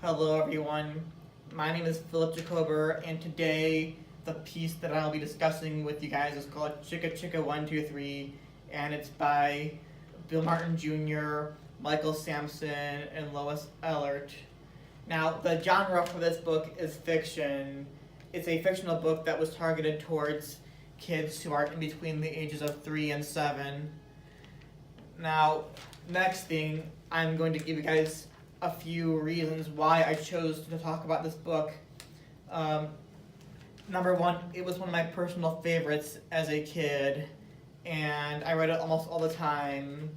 Hello everyone, my name is Philip Jacober, and today the piece that I'll be discussing with you guys is called Chicka Chicka 123, and it's by Bill Martin Jr., Michael Sampson, and Lois Ehlert. Now, the genre for this book is fiction. It's a fictional book that was targeted towards kids who are in between the ages of 3 and 7. Now, next thing, I'm going to give you guys a few reasons why I chose to talk about this book. Um, Number one, it was one of my personal favorites as a kid, and I read it almost all the time.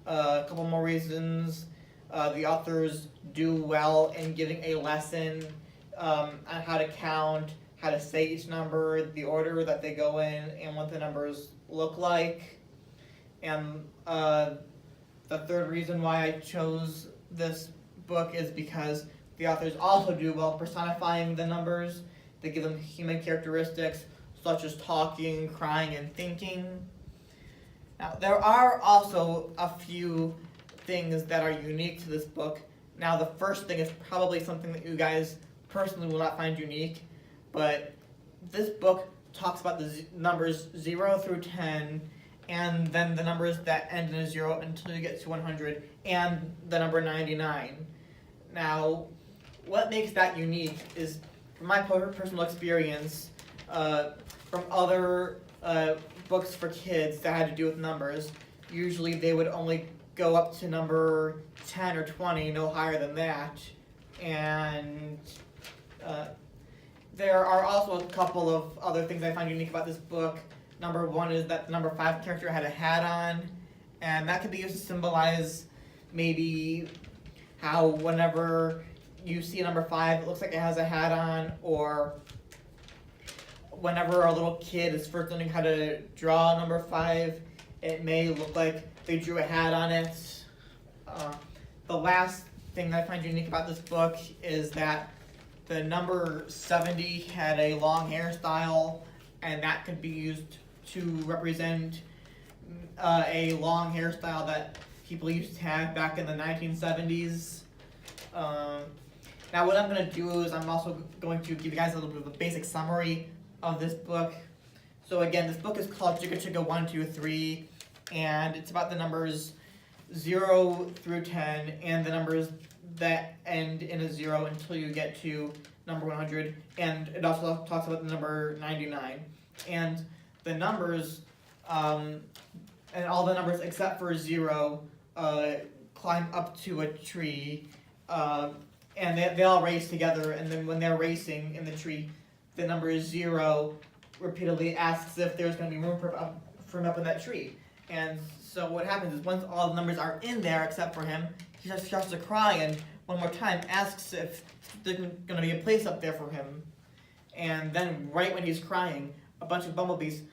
A couple more reasons. The authors do well in giving a lesson on how to count, how to say each number, the order that they go in, and what the numbers look like. And the third reason why I chose this book is because the authors also do well personifying the numbers. They give them human characteristics such as talking, crying, and thinking. Now, there are also a few things that are unique to this book. Now, the first thing is probably something that you guys personally will not find unique, but this book talks about the numbers 0 through 10, and then the numbers that end in a 0 until you get to 100, and the number 99. Now, what makes that unique is, from my personal experience, from other books for kids that had to do with numbers, usually they would only go up to number 10 or 20, no higher than that. And there are also a couple of other things I find unique about this book. Number one is that the number 5 character had a hat on, and that could be used to symbolize maybe how whenever you see a number 5, it looks like it has a hat on, or whenever a little kid is first learning how to draw number 5, it may look like they drew a hat on it. The last thing that I find unique about this book is that the number 70 had a long hairstyle, and that could be used to represent a long hairstyle that people used to have back in the 1970s. Now what I'm going to do is I'm also going to give you guys a little bit of a basic summary of this book. So again, this book is called Chicka Chicka 123, and it's about the numbers 0 through 10, and the numbers that end in a 0 until you get to number 100, and it also talks about the number 99. And the numbers, and all the numbers except for 0, climb up to a tree, and they all race together, and then when they're racing in the tree, the number 0 repeatedly asks if there's going to be room for him up in that tree. And so what happens is once all the numbers are in there except for him, he just starts to cry and one more time asks if there's going to be a place up there for him. And then right when he's crying, a bunch of bumblebees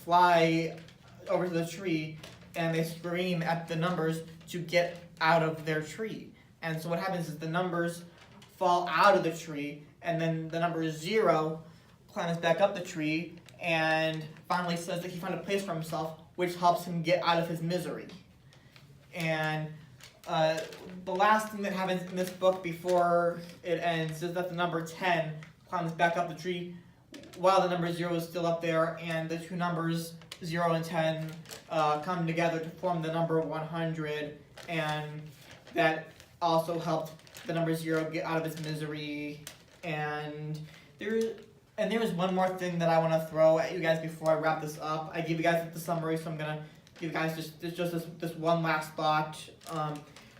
fly over to the tree, and they scream at the numbers to get out of their tree. And so what happens is the numbers fall out of the tree, and then the number 0 climbs back up the tree and finally says that he found a place for himself, which helps him get out of his misery. And the last thing that happens in this book before it ends is that the number 10 climbs back up the tree while the number 0 is still up there, and the two numbers 0 and 10 come together to form the number 100, and that also helped the number 0 get out of his misery. And there is one more thing that I want to throw at you guys before I wrap this up. I gave you guys the summary, so I'm gonna give you guys just this one last thought.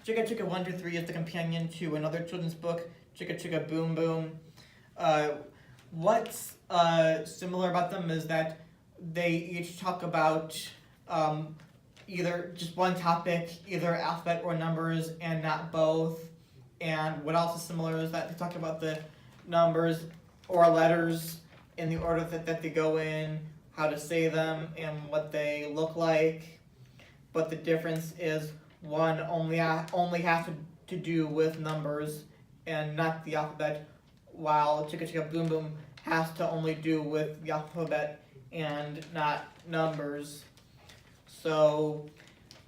Chicka Chicka 123 is the companion to another children's book, Chicka Chicka Boom Boom. What's similar about them is that they each talk about either just one topic, either alphabet or numbers, and not both. And what else is similar is that they talk about the numbers or letters in the order that they go in, how to say them, and what they look like. But the difference is one only has to do with numbers and not the alphabet, while Chicka Chicka Boom Boom has to only do with the alphabet and not numbers. So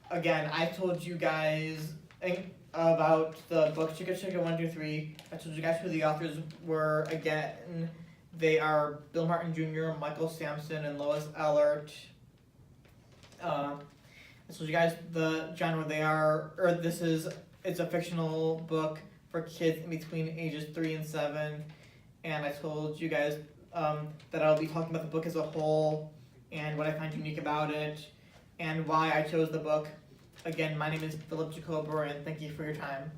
again, I told you guys about the book Chicka Chicka 1, 2, 3. I told you guys who the authors were again. They are Bill Martin Jr., Michael Sampson, and Lois Ehlert. I told you guys the genre they are, it's a fictional book for kids in between ages 3 and 7. And I told you guys that I'll be talking about the book as a whole and what I find unique about it and why I chose the book. Again, my name is Philip Jacober, and thank you for your time.